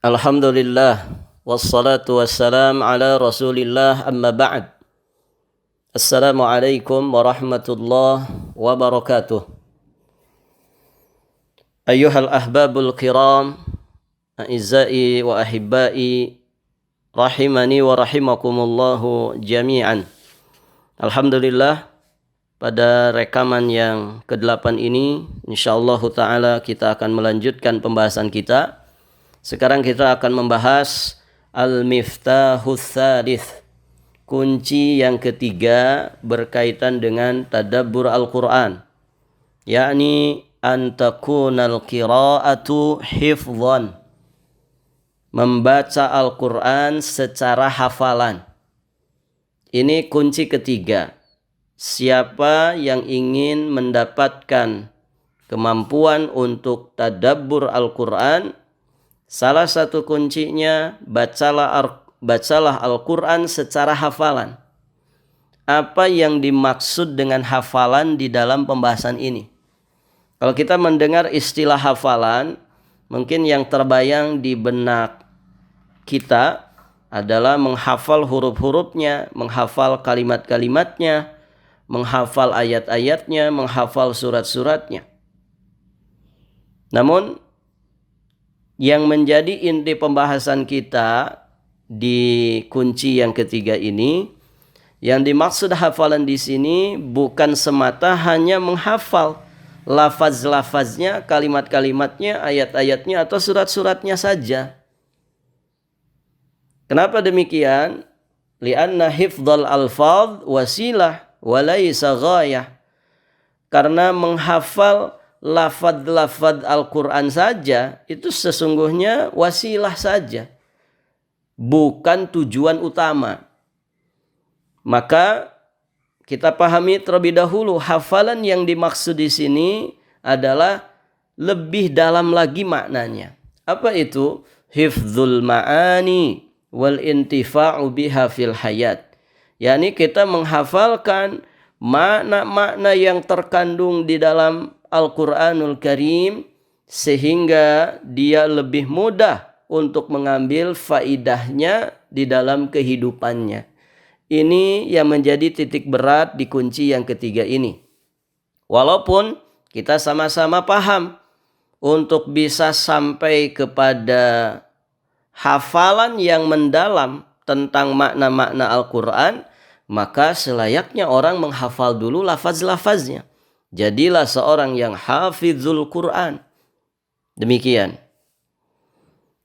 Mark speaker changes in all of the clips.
Speaker 1: Alhamdulillah wassalatu wassalam ala Rasulillah amma ba'd. Assalamualaikum warahmatullahi wabarakatuh. Ayyuhal ahbabul kiram, a'izzai wa ahibbai, rahimani wa rahimakumullahu jami'an. Alhamdulillah, pada rekaman yang ke-8 ini insyaallah ta'ala kita akan melanjutkan pembahasan kita. Sekarang kita akan membahas Al-Miftahus Tsalits, kunci yang ketiga berkaitan dengan tadabbur Al-Quran, yakni antakunal qira'atu hifdhan, membaca Al-Quran secara hafalan. Ini kunci ketiga. Siapa yang ingin mendapatkan kemampuan untuk tadabbur Al-Quran, salah satu kuncinya bacalah Al-Quran secara hafalan. Apa yang dimaksud dengan hafalan di dalam pembahasan ini? Kalau kita mendengar istilah hafalan, mungkin yang terbayang di benak kita adalah menghafal huruf-hurufnya, menghafal kalimat-kalimatnya, menghafal ayat-ayatnya, menghafal surat-suratnya. Namun yang menjadi inti pembahasan kita di kunci yang ketiga ini, yang dimaksud hafalan di sini bukan semata hanya menghafal lafaz-lafaznya, kalimat-kalimatnya, ayat-ayatnya atau surat-suratnya saja. Kenapa demikian? Li'anna hifdzal alfadz wasilah wa laisa ghayah. Karena menghafal lafaz-lafaz Al-Quran saja itu sesungguhnya wasilah saja, bukan tujuan utama. Maka kita pahami terlebih dahulu hafalan yang dimaksud di sini adalah lebih dalam lagi maknanya. Apa itu? Hifdzul ma'ani wal intifa'u biha fil hayat. yakni kita menghafalkan makna-makna yang terkandung di dalam Al-Quranul Karim sehingga dia lebih mudah untuk mengambil faidahnya di dalam kehidupannya. Ini yang menjadi titik berat di kunci yang ketiga ini. Walaupun kita sama-sama paham untuk bisa sampai kepada hafalan yang mendalam tentang makna-makna Al-Quran, maka selayaknya orang menghafal dulu lafaz-lafaznya. Jadilah seorang yang hafizul Quran. Demikian.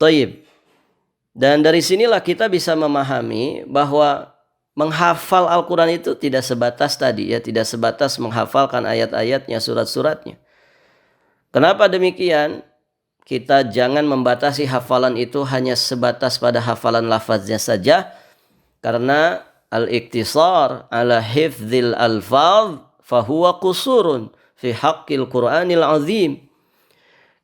Speaker 1: Taib. Dan dari sinilah kita bisa memahami bahwa menghafal Al-Quran itu tidak sebatas tadi, ya, tidak sebatas menghafalkan ayat-ayatnya, surat-suratnya. Kenapa demikian? Kita jangan membatasi hafalan itu hanya sebatas pada hafalan lafaznya saja, karena al-iktisar ala hifdzil alfaz fahuwa qusurun fi haqqil Qur'anil azim.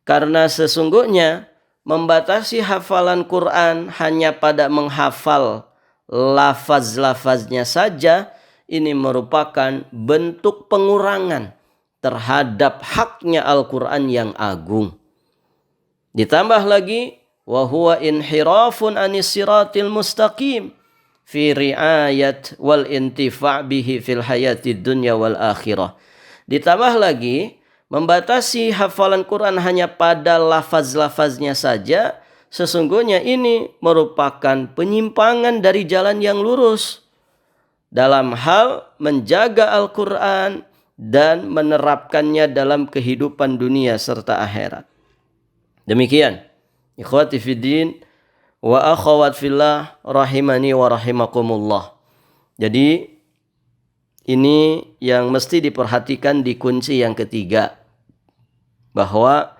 Speaker 1: Karena sesungguhnya membatasi hafalan Quran hanya pada menghafal lafaz-lafaznya saja, ini merupakan bentuk pengurangan terhadap haknya Al-Quran yang agung. Ditambah lagi, wa huwa inhirafun anis siratil mustaqim fi riayat wal intifa' bihi fil hayatid dunya wal akhirah. Ditambah lagi, membatasi hafalan Quran hanya pada lafaz-lafaznya saja, sesungguhnya ini merupakan penyimpangan dari jalan yang lurus dalam hal menjaga Al-Quran dan menerapkannya dalam kehidupan dunia serta akhirat. Demikian, ikhwati fiddin wa akhawat fillah rahimani wa rahimakumullah. Jadi ini yang mesti diperhatikan di kunci yang ketiga, bahwa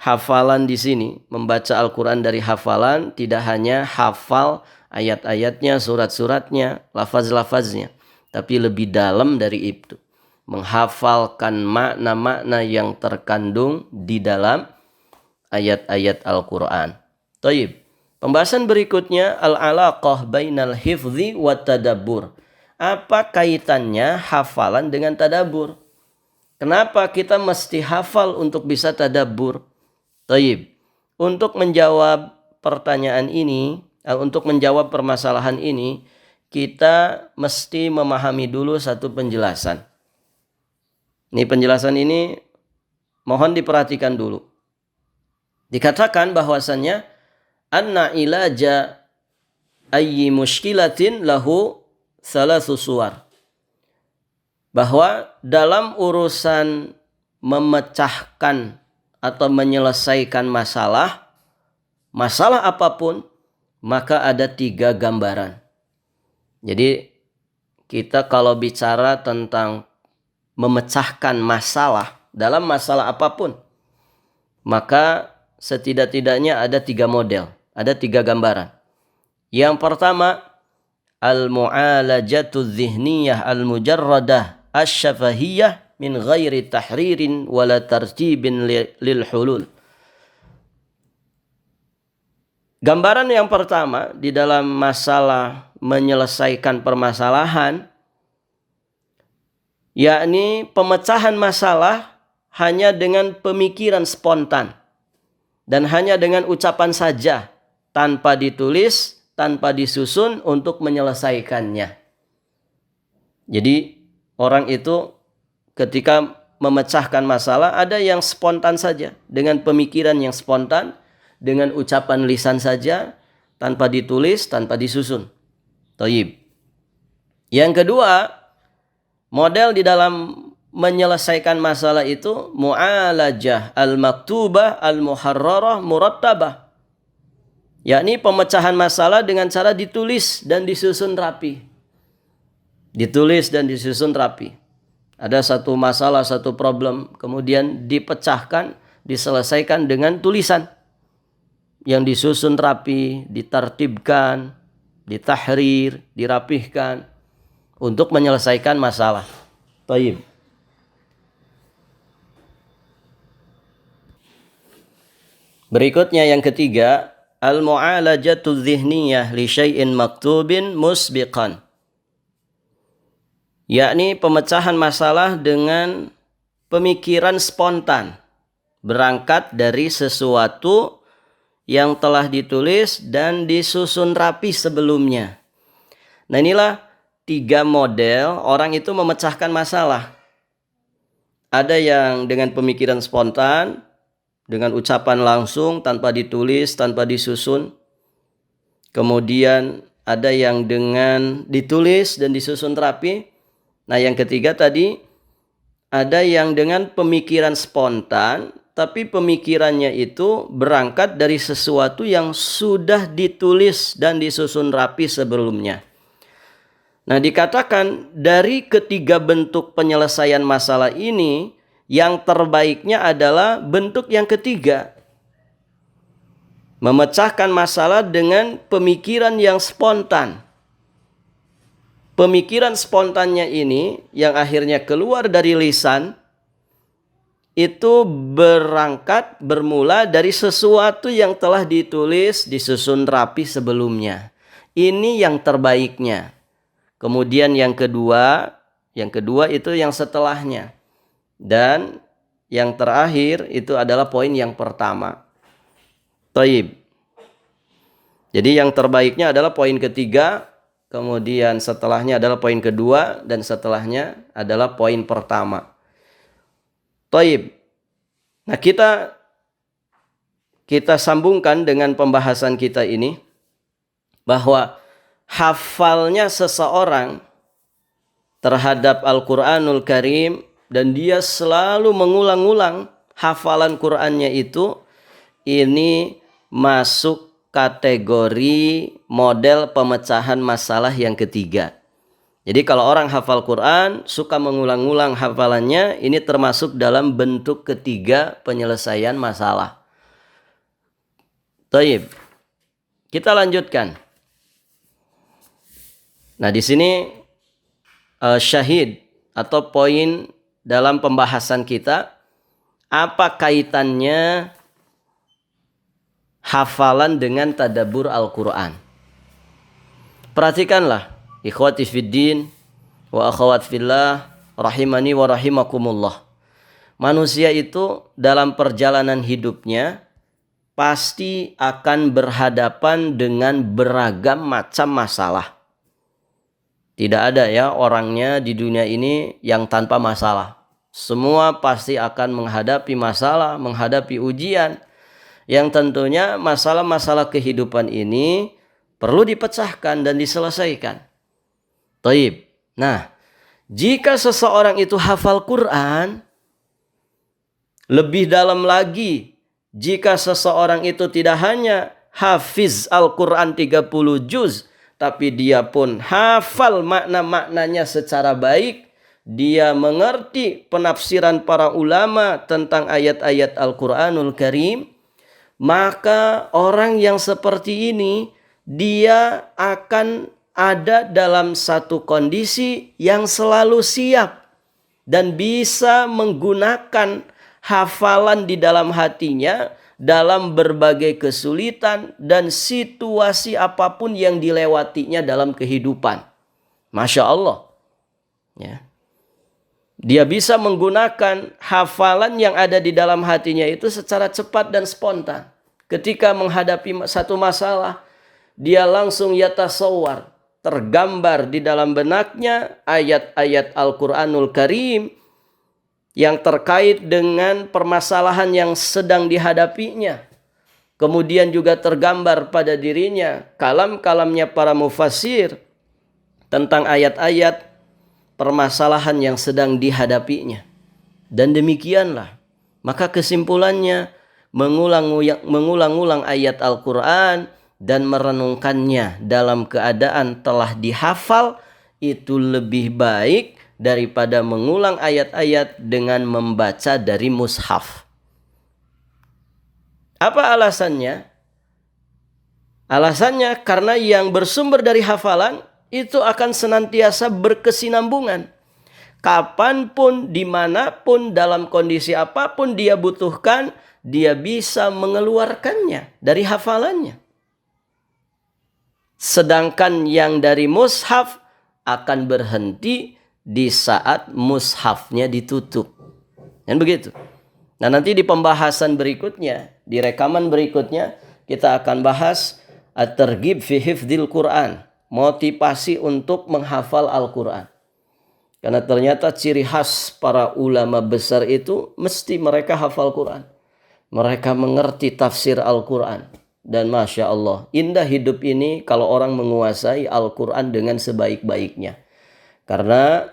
Speaker 1: hafalan di sini, membaca Al-Quran dari hafalan, tidak hanya hafal ayat-ayatnya, surat-suratnya, lafaz-lafaznya, tapi lebih dalam dari itu, menghafalkan makna-makna yang terkandung di dalam ayat-ayat Al-Quran. Taib. Pembahasan berikutnya, al-alaqah bainal hifzi wa tadabbur. Apa kaitannya hafalan dengan tadabbur? Kenapa kita mesti hafal untuk bisa tadabbur? Taib. Untuk menjawab pertanyaan ini, untuk menjawab permasalahan ini, kita mesti memahami dulu satu penjelasan. Ini penjelasan ini mohon diperhatikan dulu. Dikatakan bahwasannya anna ilaja ayyi mushkilatin lahu salasu suwar. Bahwa dalam urusan memecahkan atau menyelesaikan masalah apapun, maka ada 3 gambaran. Jadi kita kalau bicara tentang memecahkan masalah dalam masalah apapun, maka setidak-tidaknya ada 3 model, ada 3 gambaran. Yang pertama, al-mu'alajatu dhihniyah al-mujarradah asy-syafahiyah min ghairi tahririn wala tartibin lil hulul. Gambaran yang pertama di dalam masalah menyelesaikan permasalahan, yakni pemecahan masalah hanya dengan pemikiran spontan dan hanya dengan ucapan saja, tanpa ditulis, tanpa disusun untuk menyelesaikannya. Jadi orang itu ketika memecahkan masalah ada yang spontan saja, dengan pemikiran yang spontan, dengan ucapan lisan saja, tanpa ditulis, tanpa disusun. Thayyib. Yang kedua, model di dalam menyelesaikan masalah itu mu'alajah al-maktubah al-muharrarah murattabah. Yakni pemecahan masalah dengan cara ditulis dan disusun rapi. Ditulis dan disusun rapi. Ada satu masalah, satu problem, kemudian dipecahkan, diselesaikan dengan tulisan yang disusun rapi, ditartibkan, ditahrir, dirapihkan untuk menyelesaikan masalah. Baik. Berikutnya yang ketiga, al-mu'alajatu dhihniyah li syai'in maktubin musbiqan. Yakni pemecahan masalah dengan pemikiran spontan, berangkat dari sesuatu yang telah ditulis dan disusun rapi sebelumnya. Nah, inilah 3 model orang itu memecahkan masalah. Ada yang dengan pemikiran spontan, dengan ucapan langsung, tanpa ditulis, tanpa disusun. Kemudian ada yang dengan ditulis dan disusun rapi. Nah, yang ketiga tadi, ada yang dengan pemikiran spontan, tapi pemikirannya itu berangkat dari sesuatu yang sudah ditulis dan disusun rapi sebelumnya. Nah, dikatakan dari ketiga bentuk penyelesaian masalah ini, yang terbaiknya adalah bentuk yang ketiga. Memecahkan masalah dengan pemikiran yang spontan. Pemikiran spontannya ini yang akhirnya keluar dari lisan, itu bermula dari sesuatu yang telah ditulis, disusun rapi sebelumnya. Ini yang terbaiknya. Kemudian yang kedua itu yang setelahnya. Dan yang terakhir itu adalah poin yang pertama. Taib. Jadi yang terbaiknya adalah poin ketiga, kemudian setelahnya adalah poin kedua, dan setelahnya adalah poin pertama. Taib. Nah, kita sambungkan dengan pembahasan kita ini bahwa hafalnya seseorang terhadap Al-Qur'anul Karim dan dia selalu mengulang-ulang hafalan Qur'annya itu, ini masuk kategori model pemecahan masalah yang ketiga. Jadi kalau orang hafal Quran, suka mengulang-ulang hafalannya, ini termasuk dalam bentuk ketiga penyelesaian masalah. Taib. Kita lanjutkan. Nah, di sini syahid atau poin dalam pembahasan kita, apa kaitannya hafalan dengan tadabbur Al-Quran? Perhatikanlah. Ikhwati fiddin wa akhwat fillah rahimani wa rahimakumullah. Manusia itu dalam perjalanan hidupnya pasti akan berhadapan dengan beragam macam masalah. Tidak ada ya orangnya di dunia ini yang tanpa masalah. Semua pasti akan menghadapi masalah, menghadapi ujian. Yang tentunya masalah-masalah kehidupan ini perlu dipecahkan dan diselesaikan. Taib. Nah, jika seseorang itu hafal Quran, lebih dalam lagi, jika seseorang itu tidak hanya hafiz Al-Quran 30 juz, tapi dia pun hafal makna-maknanya secara baik, dia mengerti penafsiran para ulama tentang ayat-ayat Al-Quranul Karim, maka orang yang seperti ini, dia akan ada dalam satu kondisi yang selalu siap dan bisa menggunakan hafalan di dalam hatinya dalam berbagai kesulitan dan situasi apapun yang dilewatinya dalam kehidupan. Masya Allah. Ya. Dia bisa menggunakan hafalan yang ada di dalam hatinya itu secara cepat dan spontan. Ketika menghadapi satu masalah, dia langsung yatasawwar, tergambar di dalam benaknya ayat-ayat Al-Quranul Karim yang terkait dengan permasalahan yang sedang dihadapinya. Kemudian juga tergambar pada dirinya kalam-kalamnya para mufassir tentang ayat-ayat permasalahan yang sedang dihadapinya. Dan demikianlah, maka kesimpulannya mengulang-ulang ayat Al-Quran dan merenungkannya dalam keadaan telah dihafal itu lebih baik daripada mengulang ayat-ayat dengan membaca dari mushaf. Apa alasannya? Alasannya karena yang bersumber dari hafalan itu akan senantiasa berkesinambungan. Kapanpun, dimanapun, dalam kondisi apapun dia butuhkan, dia bisa mengeluarkannya dari hafalannya. Sedangkan yang dari mushaf akan berhenti di saat mushafnya ditutup. Dan begitu. Nah, nanti di pembahasan berikutnya, di rekaman berikutnya, kita akan bahas at-targhib fi hifdzil Quran, motivasi untuk menghafal Al-Quran. Karena ternyata ciri khas para ulama besar itu mesti mereka hafal Quran. Mereka mengerti tafsir Al-Quran. Dan Masya Allah, indah hidup ini kalau orang menguasai Al-Quran dengan sebaik-baiknya. Karena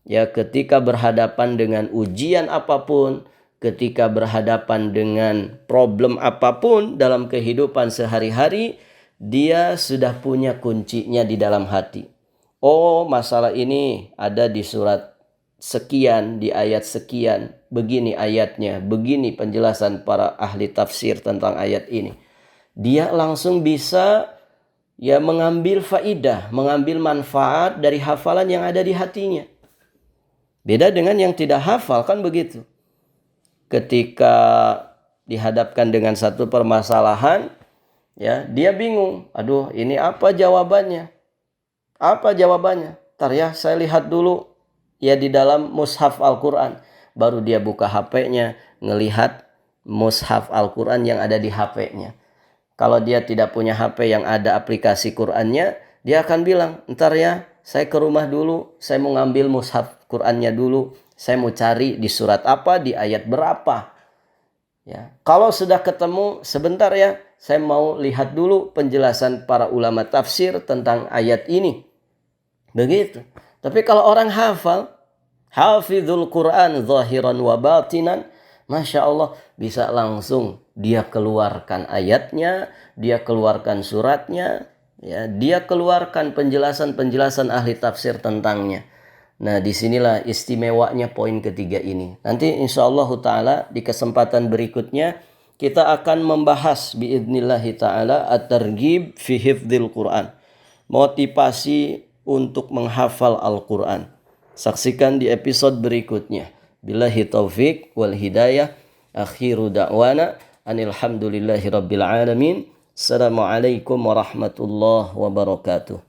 Speaker 1: ya ketika berhadapan dengan ujian apapun, ketika berhadapan dengan problem apapun dalam kehidupan sehari-hari, dia sudah punya kuncinya di dalam hati. Oh, masalah ini ada di surat sekian, di ayat sekian, begini ayatnya, begini penjelasan para ahli tafsir tentang ayat ini. Dia langsung bisa ya mengambil faidah, mengambil manfaat dari hafalan yang ada di hatinya. Beda dengan yang tidak hafal, kan begitu. Ketika dihadapkan dengan satu permasalahan, ya dia bingung. Aduh, ini apa jawabannya? Apa jawabannya? Ntar ya, saya lihat dulu ya di dalam mushaf Al-Quran. Baru dia buka HP-nya, ngelihat mushaf Al-Quran yang ada di HP-nya. Kalau dia tidak punya HP yang ada aplikasi Qurannya, dia akan bilang, ntar ya, saya ke rumah dulu, saya mau ngambil mushaf Qurannya dulu, saya mau cari di surat apa, di ayat berapa. Ya, kalau sudah ketemu, sebentar ya, saya mau lihat dulu penjelasan para ulama tafsir tentang ayat ini. Begitu. Tapi kalau orang hafal, hafizul Quran zahiran wa batinan, Masya Allah, bisa langsung dia keluarkan ayatnya, dia keluarkan suratnya, ya, dia keluarkan penjelasan-penjelasan ahli tafsir tentangnya. Nah, disinilah istimewanya poin ketiga ini. Nanti insya Allah ta'ala di kesempatan berikutnya kita akan membahas biidnillahi ta'ala at-targhib fi hifdzil Quran. Motivasi untuk menghafal Al-Quran. Saksikan di episode berikutnya. Billahi taufiq wal hidayah. Akhiru da'wana anilhamdulillahi rabbil alamin. Assalamualaikum warahmatullahi wabarakatuh.